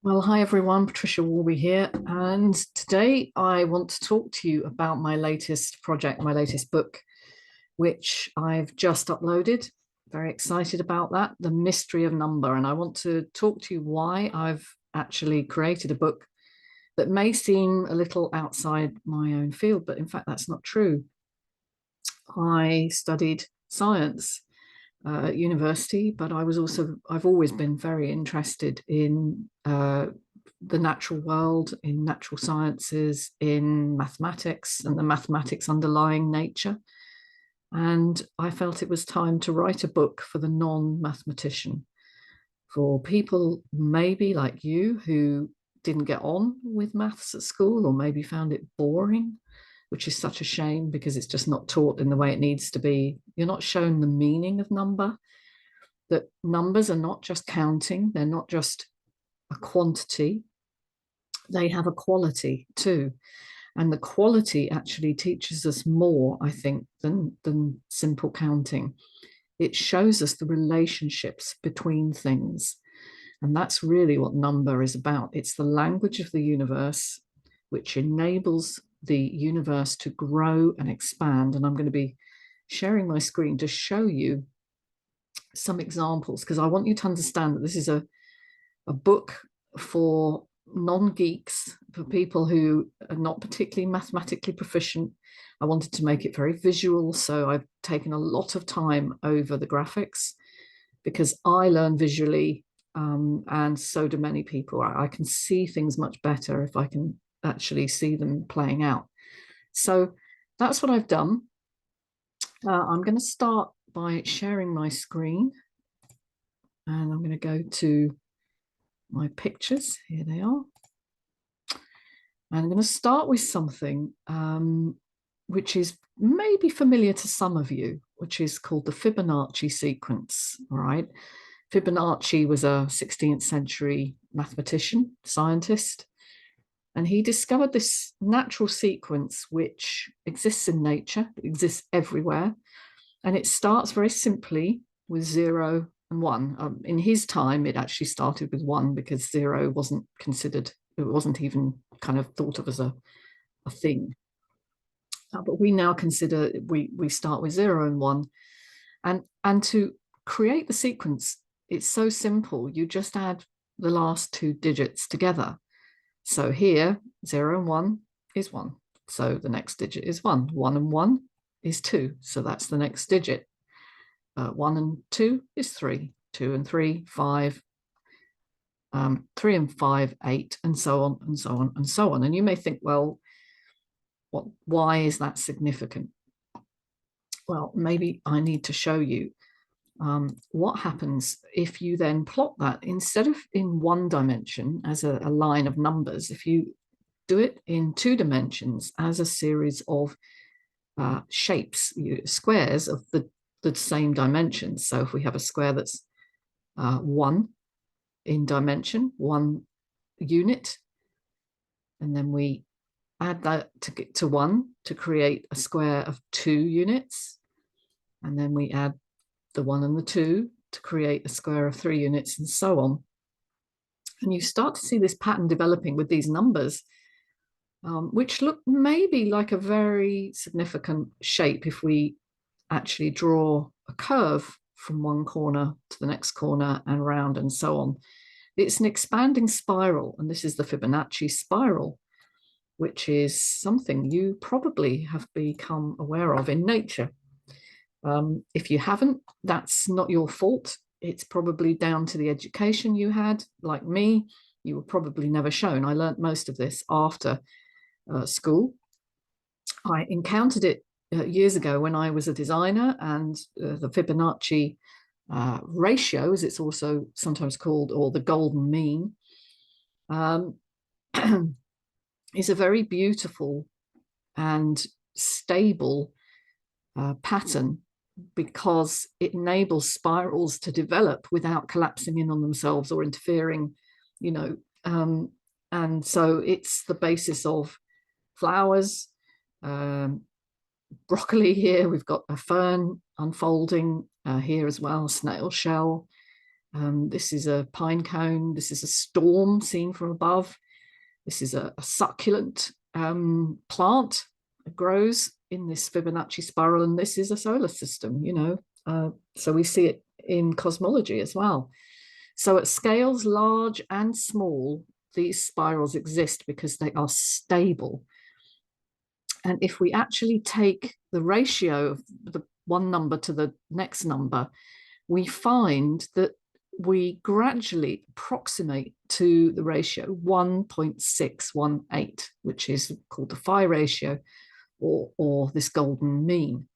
Well, hi everyone, Patricia Warby here, and today I want to talk to you about my latest project, my latest book, which I've just uploaded. Very excited about that, The Mystery of Number. And I want to talk to you why I've actually created a book that may seem a little outside my own field, but in fact, that's not true. I studied science at university, but I've always been very interested in the natural world, in natural sciences, in mathematics and the mathematics underlying nature. And I felt it was time to write a book for the non-mathematician, for people maybe like you who didn't get on with maths at school or maybe found it boring, which is such a shame because it's just not taught in the way it needs to be. You're not shown the meaning of number, that numbers are not just counting, they're not just a quantity, they have a quality too. And the quality actually teaches us more, I think, than simple counting. It shows us the relationships between things. And that's really what number is about. It's the language of the universe, which enables the universe to grow and expand. And I'm going to be sharing my screen to show you some examples because I want you to understand that this is a book for non-geeks, for people who are not particularly mathematically proficient. I wanted to make it very visual, so I've taken a lot of time over the graphics because I learn visually, and so do many people. I can see things much better if I can actually see them playing out. So that's what I've done. I'm going to start by sharing my screen, and I'm going to go to my pictures. Here they are. I'm going to start with something which is maybe familiar to some of you, which is called the Fibonacci sequence. All right. Fibonacci was a 16th century mathematician, scientist, and he discovered this natural sequence which exists in nature, exists everywhere, and it starts very simply with 0 and 1. In his time, it actually started with 1 because 0 wasn't considered, it wasn't even kind of thought of as a thing. But we now consider, we start with 0 and 1. And to create the sequence, it's so simple. You just add the last two digits together. So here, 0 and 1 is 1. So the next digit is 1. 1 and 1 is 2. So that's the next digit. 1 and 2 is 3. 2 and 3, 5. 3 and 5, 8, and so on, and so on, and so on. And you may think, well, why is that significant? Well, maybe I need to show you what happens if you then plot that instead of in one dimension as a line of numbers, if you do it in two dimensions as a series of shapes, squares of the same dimensions. So if we have a square that's 1 in dimension, 1 unit, and then we add that to get to 1 to create a square of 2 units, and then we add the 1 and the 2 to create a square of 3 units, and so on. And you start to see this pattern developing with these numbers, which look maybe like a very significant shape if we actually draw a curve from one corner to the next corner and round and so on. It's an expanding spiral, and this is the Fibonacci spiral, which is something you probably have become aware of in nature. If you haven't, that's not your fault. It's probably down to the education you had. Like me, you were probably never shown. I learned most of this after school. I encountered it years ago when I was a designer, and the Fibonacci ratio, as it's also sometimes called, or the golden mean, is a very beautiful and stable pattern because it enables spirals to develop without collapsing in on themselves or interfering, and so it's the basis of flowers, broccoli here, we've got a fern unfolding here as well, snail shell, This is a pine cone. This is a storm seen from above. This is a succulent plant that grows in this Fibonacci spiral, and this is a solar system, you know. So we see it in cosmology as well. So at scales large and small, these spirals exist because they are stable. And if we actually take the ratio of the one number to the next number, we find that we gradually approximate to the ratio 1.618, which is called the phi ratio, or this golden mean.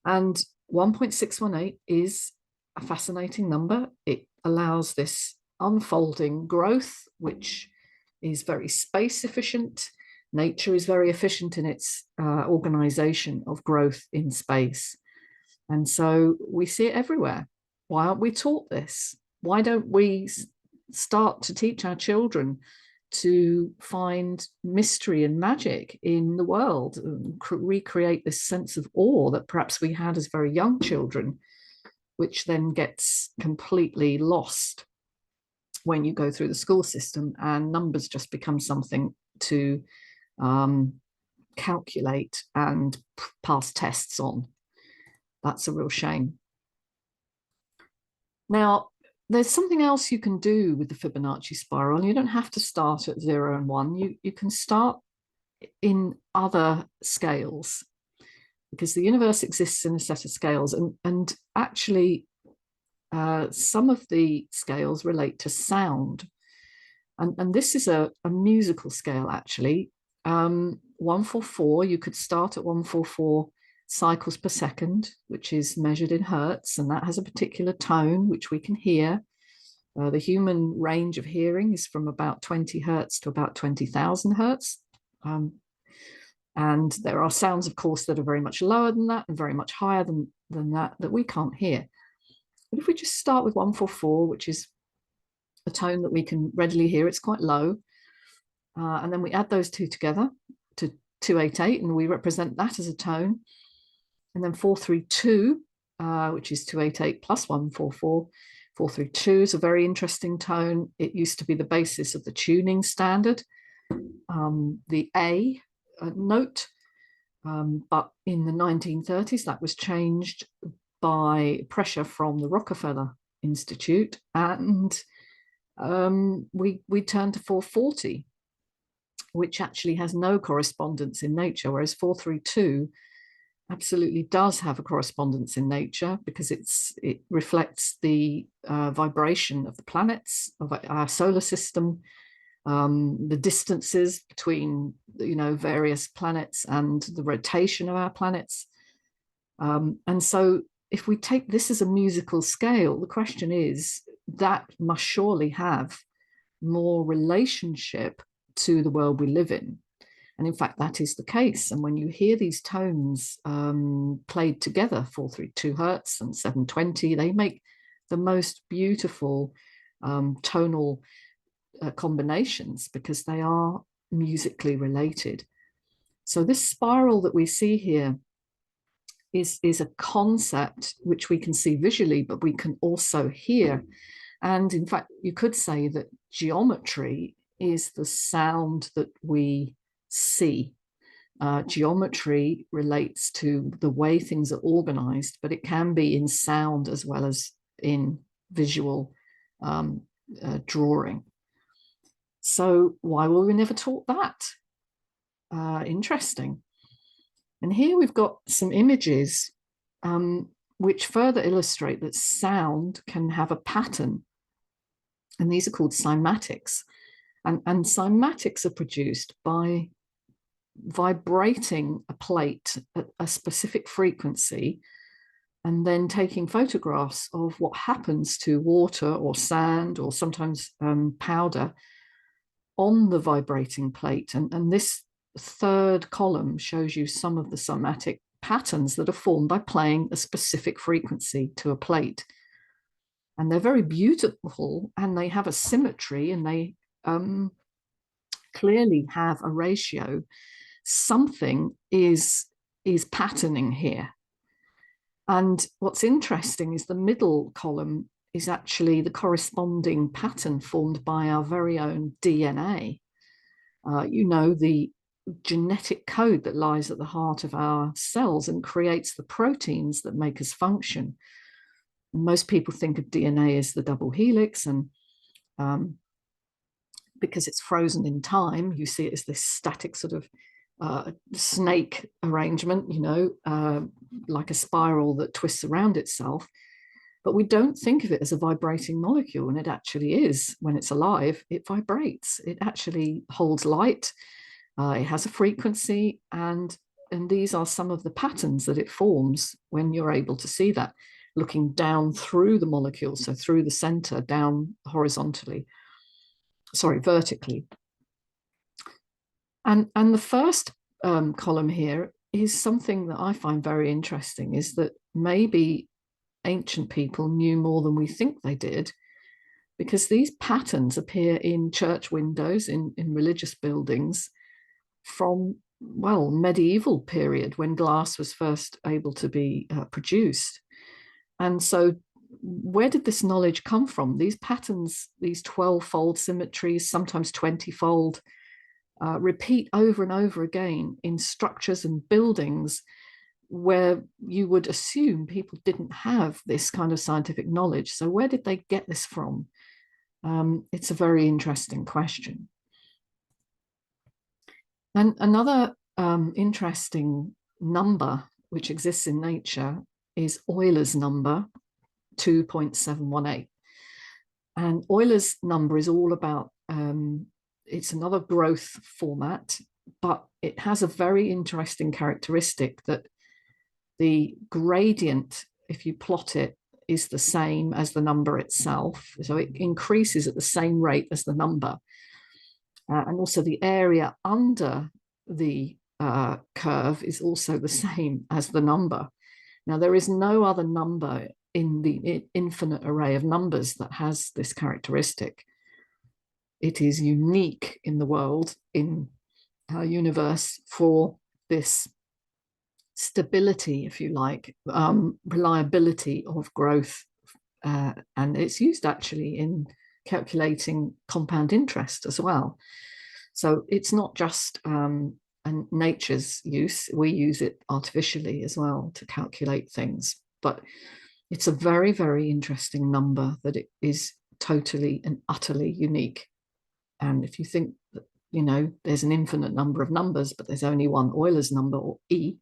And 1.618 is a fascinating number. It allows this unfolding growth, which is very space efficient. Nature is very efficient in its organization of growth in space. And so we see it everywhere. Why aren't we taught this? Why don't we start to teach our children to find mystery and magic in the world, and recreate this sense of awe that perhaps we had as very young children, which then gets completely lost when you go through the school system and numbers just become something to calculate and pass tests on. That's a real shame. Now, there's something else you can do with the Fibonacci spiral. You don't have to start at 0 and 1. You can start in other scales, because the universe exists in a set of scales. And actually, some of the scales relate to sound. And this is a musical scale, actually. 144, you could start at 144 cycles per second, which is measured in hertz, and that has a particular tone which we can hear. The human range of hearing is from about 20 hertz to about 20,000 hertz. And there are sounds, of course, that are very much lower than that and very much higher than that we can't hear. But if we just start with 144, which is a tone that we can readily hear, it's quite low. And then we add those two together to 288, and we represent that as a tone. And then 432, which is 288 plus 144. 432 is a very interesting tone. It used to be the basis of the tuning standard, the A note. But in the 1930s, that was changed by pressure from the Rockefeller Institute. And we turned to 440, which actually has no correspondence in nature, whereas 432 absolutely does have a correspondence in nature, because it reflects the vibration of the planets of our solar system, the distances between various planets and the rotation of our planets. And so if we take this as a musical scale, the question is, that must surely have more relationship to the world we live in. And in fact, that is the case. And when you hear these tones played together, 432 hertz and 720, they make the most beautiful tonal combinations, because they are musically related. So this spiral that we see here is a concept which we can see visually, but we can also hear. And in fact, you could say that geometry is the sound that we see. Geometry relates to the way things are organized, but it can be in sound as well as in visual drawing. So why were we never taught that? Interesting. And here we've got some images which further illustrate that sound can have a pattern. And these are called cymatics. And cymatics are produced by vibrating a plate at a specific frequency and then taking photographs of what happens to water or sand or sometimes powder on the vibrating plate. And this third column shows you some of the cymatic patterns that are formed by playing a specific frequency to a plate. And they're very beautiful, and they have a symmetry, and they clearly have a ratio. Something is patterning here. And what's interesting is the middle column is actually the corresponding pattern formed by our very own DNA. You know, the genetic code that lies at the heart of our cells and creates the proteins that make us function. Most people think of DNA as the double helix, and because it's frozen in time, you see it as this static sort of snake arrangement, you know, like a spiral that twists around itself. But we don't think of it as a vibrating molecule, and it actually is. When it's alive, it vibrates. It actually holds light. It has a frequency, and these are some of the patterns that it forms when you're able to see that, looking down through the molecule, so through the center, down horizontally, sorry, vertically. And the first column here is something that I find very interesting, is that maybe ancient people knew more than we think they did, because these patterns appear in church windows, in religious buildings from, well, medieval period, when glass was first able to be produced. And so where did this knowledge come from? These patterns, these 12-fold symmetries, sometimes 20-fold, repeat over and over again in structures and buildings where you would assume people didn't have this kind of scientific knowledge. So where did they get this from? It's a very interesting question. And another interesting number which exists in nature is Euler's number, 2.718. And Euler's number is all about, it's another growth format, but it has a very interesting characteristic that the gradient, if you plot it, is the same as the number itself. So it increases at the same rate as the number. And also the area under the curve is also the same as the number. Now, there is no other number in the infinite array of numbers that has this characteristic. It is unique in the world, in our universe, for this stability, if you like, reliability of growth. And it's used actually in calculating compound interest as well. So it's not just nature's use, we use it artificially as well to calculate things. But it's a very, very interesting number, that it is totally and utterly unique. And if you think that, you know, there's an infinite number of numbers, but there's only one Euler's number, or E,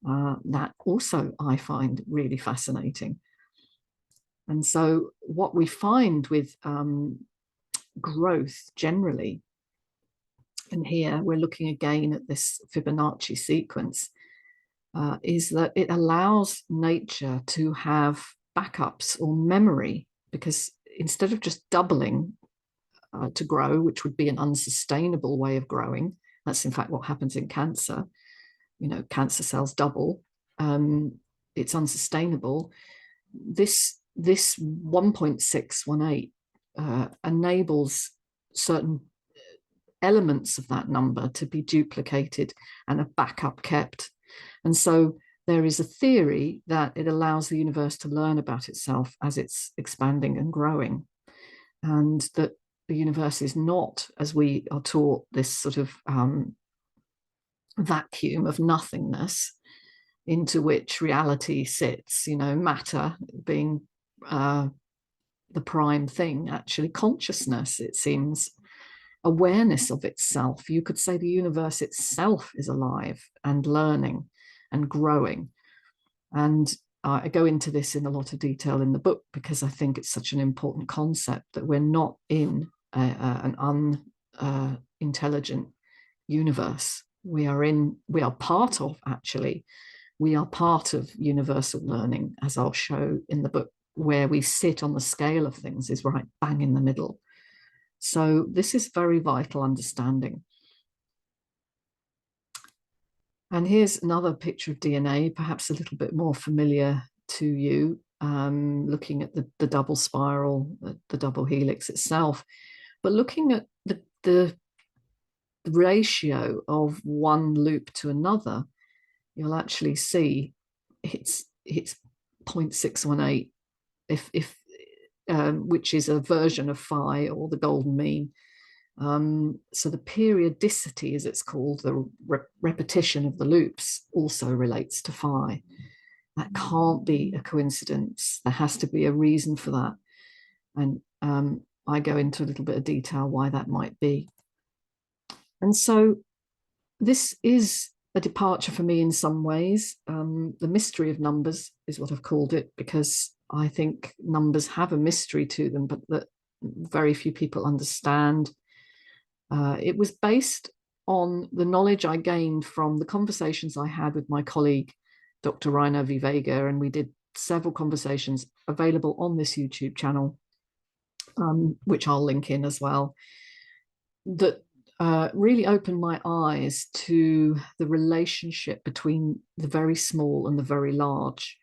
that also I find really fascinating. And so what we find with growth generally, and here we're looking again at this Fibonacci sequence, is that it allows nature to have backups or memory, because instead of just doubling to grow, which would be an unsustainable way of growing, that's in fact what happens in cancer. You know, cancer cells double. It's unsustainable. This 1.618 enables certain elements of that number to be duplicated and a backup kept. And so there is a theory that it allows the universe to learn about itself as it's expanding and growing, and that the universe is not, as we are taught, this sort of vacuum of nothingness into which reality sits, you know, matter being the prime thing. Actually, consciousness, it seems, awareness of itself. You could say the universe itself is alive and learning and growing. And I go into this in a lot of detail in the book, because I think it's such an important concept, that we're not in an unintelligent universe. We are part of, actually, we are part of universal learning, as I'll show in the book. Where we sit on the scale of things is right bang in the middle. So this is very vital understanding. And here's another picture of DNA, perhaps a little bit more familiar to you, looking at the double spiral, the double helix itself, but looking at the ratio of one loop to another, you'll actually see it's 0.618. If which is a version of phi, or the golden mean. So the periodicity, as it's called, the repetition of the loops, also relates to phi. That can't be a coincidence. There has to be a reason for that. And I go into a little bit of detail why that might be. And so this is a departure for me in some ways. The mystery of numbers is what I've called it, because I think numbers have a mystery to them, but that very few people understand. It was based on the knowledge I gained from the conversations I had with my colleague, Dr. Viehweger, and we did several conversations available on this YouTube channel, which I'll link in as well, that really opened my eyes to the relationship between the very small and the very large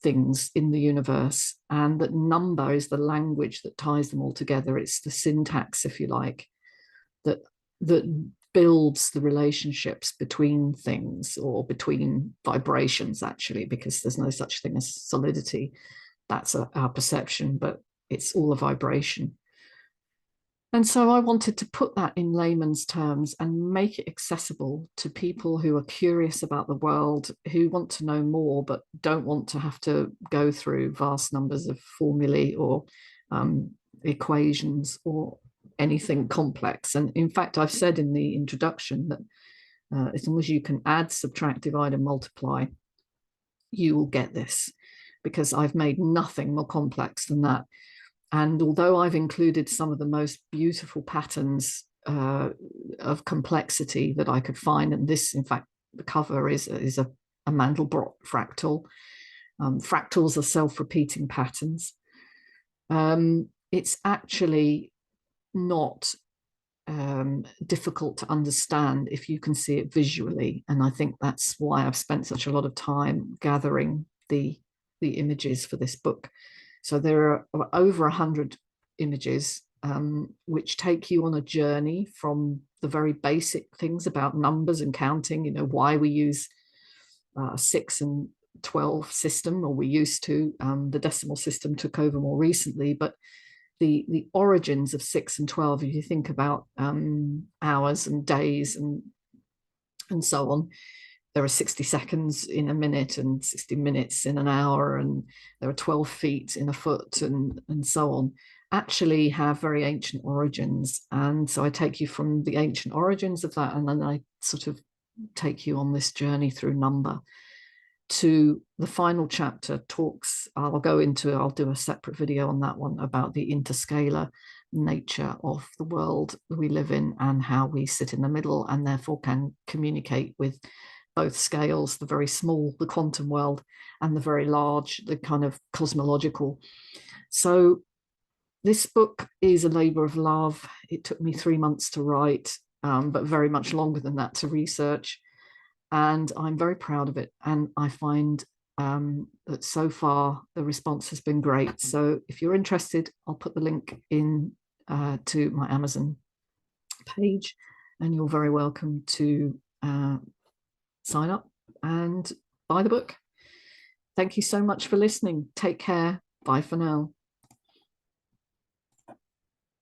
things in the universe, and that number is the language that ties them all together. It's the syntax, if you like, that builds the relationships between things, or between vibrations, actually, because there's no such thing as solidity. That's our perception, but it's all a vibration. And so I wanted to put that in layman's terms and make it accessible to people who are curious about the world, who want to know more, but don't want to have to go through vast numbers of formulae or equations or anything complex. And in fact, I've said in the introduction that as long as you can add, subtract, divide, and multiply, you will get this, because I've made nothing more complex than that. And although I've included some of the most beautiful patterns of complexity that I could find, and this, in fact, the cover is a Mandelbrot fractal. Fractals are self-repeating patterns. It's actually not difficult to understand if you can see it visually. And I think that's why I've spent such a lot of time gathering the images for this book. So there are over 100 images, which take you on a journey from the very basic things about numbers and counting, why we use 6 and 12 system, or we used to. The decimal system took over more recently, but the origins of 6 and 12, if you think about hours and days and so on, there are 60 seconds in a minute and 60 minutes in an hour, and there are 12 feet in a foot, and so on, actually have very ancient origins. And so I take you from the ancient origins of that, and then I sort of take you on this journey through number to the final chapter. I'll do a separate video on that one, about the interscalar nature of the world we live in, and how we sit in the middle and therefore can communicate with both scales, the very small, the quantum world, and the very large, the kind of cosmological. So this book is a labor of love. It took me 3 months to write, but very much longer than that to research. And I'm very proud of it. And I find that so far the response has been great. So if you're interested, I'll put the link in to my Amazon page, and you're very welcome to sign up and buy the book. Thank you so much for listening. Take care. Bye for now.